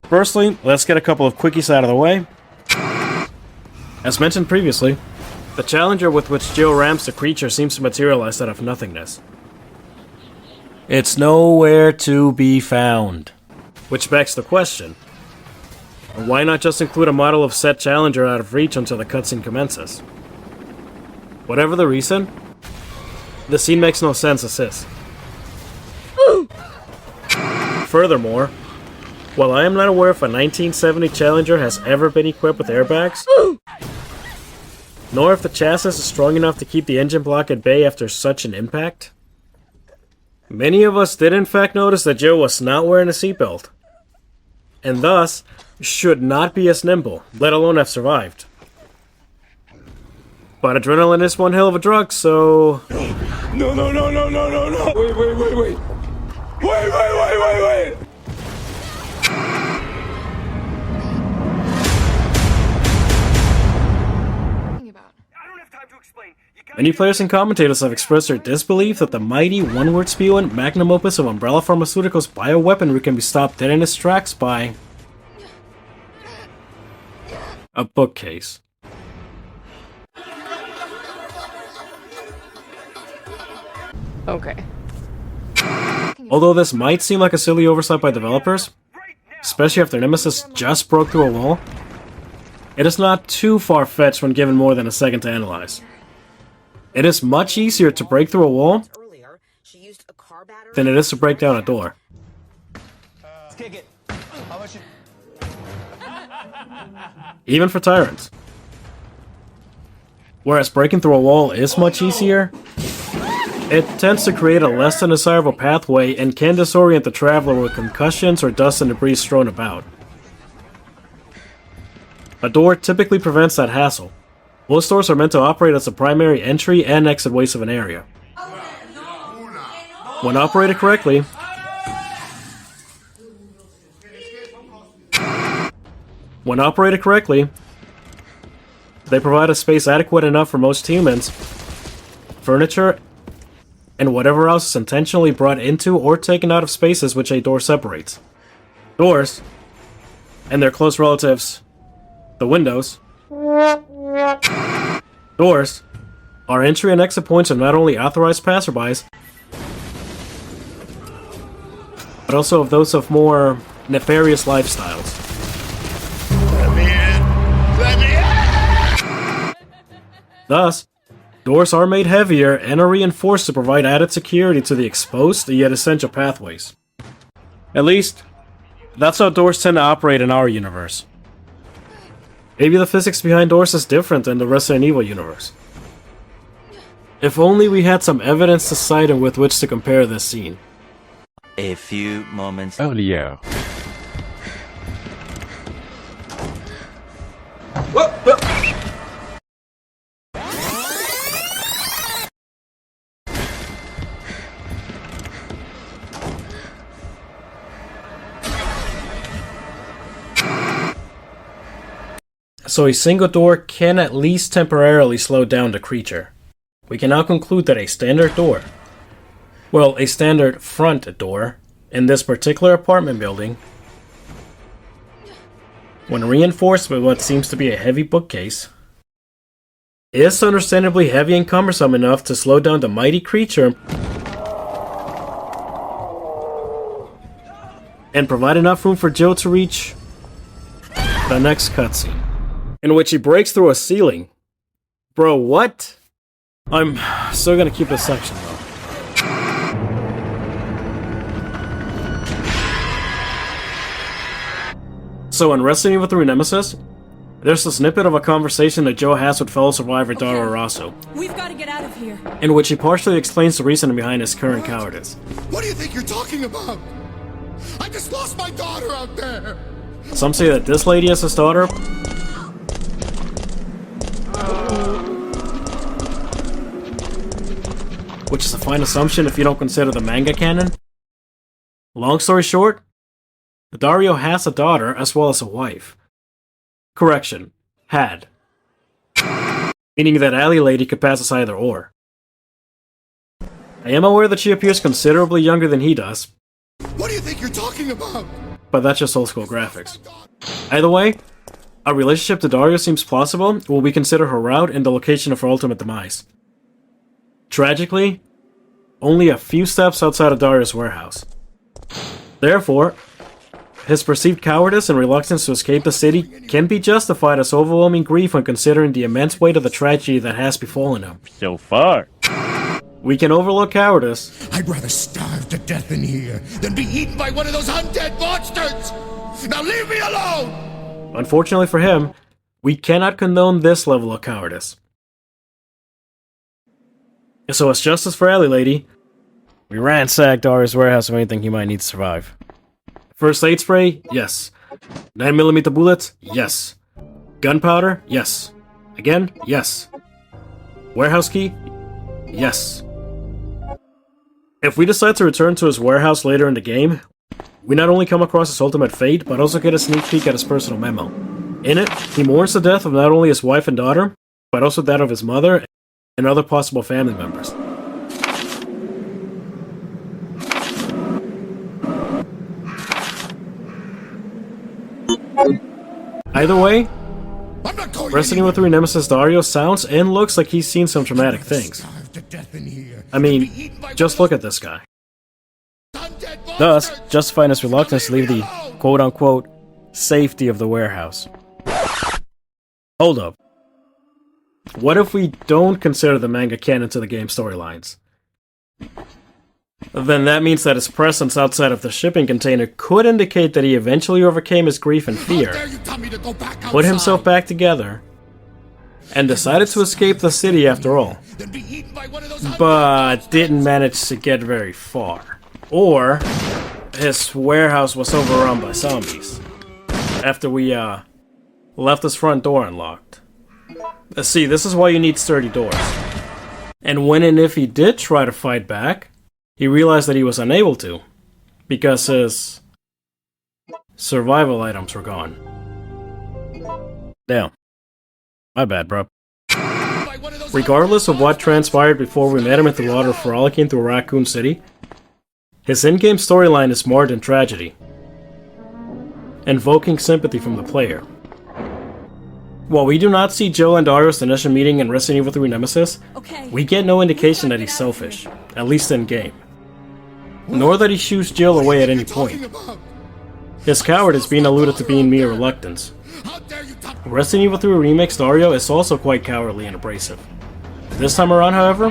Firstly, let's get a couple of quickies out of the way. As mentioned previously, the challenger with which Jill ramps the creature seems to materialize out of nothingness. It's nowhere to be found. Which begs the question, why not just include a model of said challenger out of reach until the cutscene commences? Whatever the reason, the scene makes no sense as is. Furthermore, while I am not aware if a 1970 Challenger has ever been equipped with airbags, nor if the chassis is strong enough to keep the engine block at bay after such an impact, many of us did in fact notice that Joe was not wearing a seatbelt, and thus should not be as nimble, let alone have survived. But adrenaline is one hell of a drug, so... No! Wait! Wait! Many players and commentators have expressed their disbelief that the mighty one-word spewing magnum opus of Umbrella Pharmaceuticals' bioweaponry can be stopped dead in its tracks by... a bookcase. Okay. Although this might seem like a silly oversight by developers, especially after Nemesis just broke through a wall, it is not too far-fetched when given more than a second to analyze. It is much easier to break through a wall than it is to break down a door. Even for tyrants. Whereas breaking through a wall is much easier, it tends to create a less than desirable pathway and can disorient the traveler with concussions or dust and debris strewn about. A door typically prevents that hassle. Most doors are meant to operate as the primary entry and exit ways of an area. When operated correctly, they provide a space adequate enough for most humans, furniture, and whatever else is intentionally brought into or taken out of spaces which a door separates. Doors, and their close relatives, the windows, doors, are entry and exit points of not only authorized passerbys, but also of those of more nefarious lifestyles. Let me in! Thus, doors are made heavier and are reinforced to provide added security to the exposed yet essential pathways. At least, that's how doors tend to operate in our universe. Maybe the physics behind doors is different than the Resident Evil universe. If only we had some evidence to cite and with which to compare this scene. A few moments earlier. So a single door can at least temporarily slow down the creature. We can now conclude that a standard door, well, a standard front door, in this particular apartment building, when reinforced with what seems to be a heavy bookcase, is understandably heavy and cumbersome enough to slow down the mighty creature and provide enough room for Jill to reach the next cutscene, in which he breaks through a ceiling. Bro, what? I'm still gonna keep this section though. So in Resident Evil 3 Nemesis, there's a snippet of a conversation that Joe has with fellow survivor Dario Rosso, We've got to get out of here. in which he partially explains the reason behind his current cowardice. What do you think you're talking about? I just lost my daughter out there! Some say that this lady is his daughter, which is a fine assumption if you don't consider the manga canon. Long story short, Dario has a daughter as well as a wife. Correction, had. Meaning that Alley Lady could pass as either or. I am aware that she appears considerably younger than he does. What do you think you're talking about? but that's just old school graphics. Either way, our relationship to Dario seems plausible when we consider her route and the location of her ultimate demise. Tragically, only a few steps outside of Dario's warehouse. Therefore, his perceived cowardice and reluctance to escape the city can be justified as overwhelming grief when considering the immense weight of the tragedy that has befallen him. So far. We can overlook cowardice. I'd rather starve to death in here than be eaten by one of those undead monsters! Now leave me alone! Unfortunately for him, we cannot condone this level of cowardice. So as justice for Alley Lady, we ransack Dario's warehouse of anything he might need to survive. First aid spray? Yes. 9mm bullets? Yes. Gunpowder? Yes. Again? Yes. Warehouse key? Yes. If we decide to return to his warehouse later in the game, we not only come across his ultimate fate, but also get a sneak peek at his personal memo. In it, he mourns the death of not only his wife and daughter, but also that of his mother and other possible family members. Either way, Resident Evil 3 Nemesis Dario sounds and looks like he's seen some traumatic things. I mean, just look at this guy. Thus, justifying his reluctance to leave the quote-unquote safety of the warehouse. Hold up. What if we don't consider the manga canon to the game storylines? Then that means that his presence outside of the shipping container could indicate that he eventually overcame his grief and fear, put himself back together, and decided to escape the city after all, but didn't manage to get very far. Or his warehouse was overrun by zombies after we left his front door unlocked. See, this is why you need sturdy doors. And when and if he did try to fight back, he realized that he was unable to, because his survival items were gone. Damn. My bad, bro. Regardless of what transpired before we met him at the water frolicking through Raccoon City, his in-game storyline is marred in tragedy, invoking sympathy from the player. While we do not see Joe and Dario's initial meeting in Resident Evil 3 Nemesis, we get no indication that he's selfish, at least in-game. Nor that he shoos Jill away at any point. His cowardice being alluded to being mere reluctance. Resident Evil 3 Remake's Dario is also quite cowardly and abrasive. This time around, however,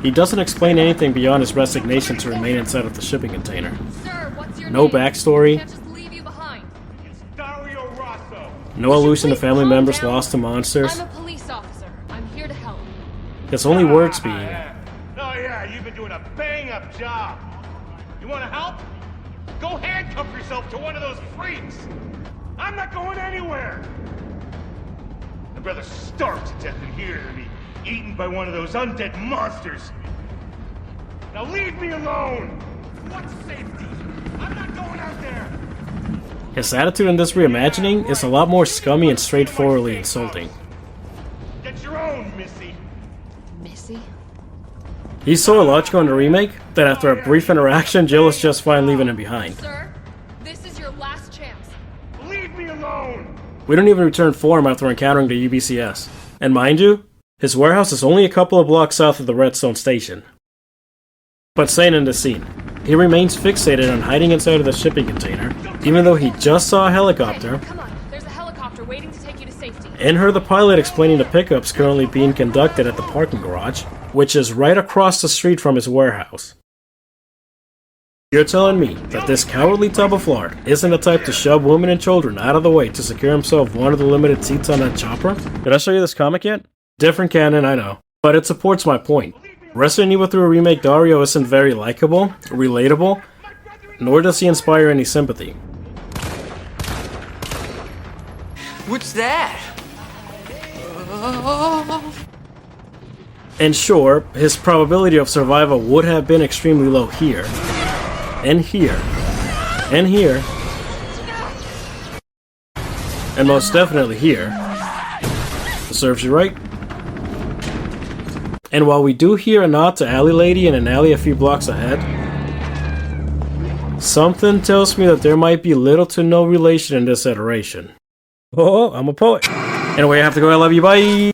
he doesn't explain anything beyond his resignation to remain inside of the shipping container. No backstory, no allusion to family members lost to monsters. I'm a police officer. I'm here to help. His only words being, Oh yeah, you've been doing a bang-up job. You want to help? Go handcuff yourself to one of those freaks. I'm not going anywhere. I'd rather starve to death in here than be eaten by one of those undead monsters. Now leave me alone. What safety? I'm not going out there. his attitude in this reimagining is a lot more scummy and straightforwardly insulting. Get your own, Missy. Missy? He's so illogical in the remake that after a brief interaction, Jill is just fine leaving him behind. Sir, this is your last chance. Leave me alone. We don't even return for him after encountering the UBCS. And mind you, his warehouse is only a couple of blocks south of the Redstone station. But staying in the scene, he remains fixated on hiding inside of the shipping container, even though he just saw a helicopter, Come on, there's a helicopter waiting to take you to safety. and heard the pilot explaining the pickups currently being conducted at the parking garage, which is right across the street from his warehouse. You're telling me that this cowardly tub of lard isn't the type to shove women and children out of the way to secure himself one of the limited seats on that chopper? Did I show you this comic yet? Different canon, I know, but it supports my point. Resident Evil 3 Remake Dario isn't very likable, relatable, nor does he inspire any sympathy. What's that? And sure, his probability of survival would have been extremely low here, and here, and here, and most definitely here. Serves you right. And while we do hear a nod to Alley Lady in an alley a few blocks ahead, Something tells me that there might be little to no relation in this iteration. Oh, I'm a poet. Anyway, I have to go. I love you. Bye.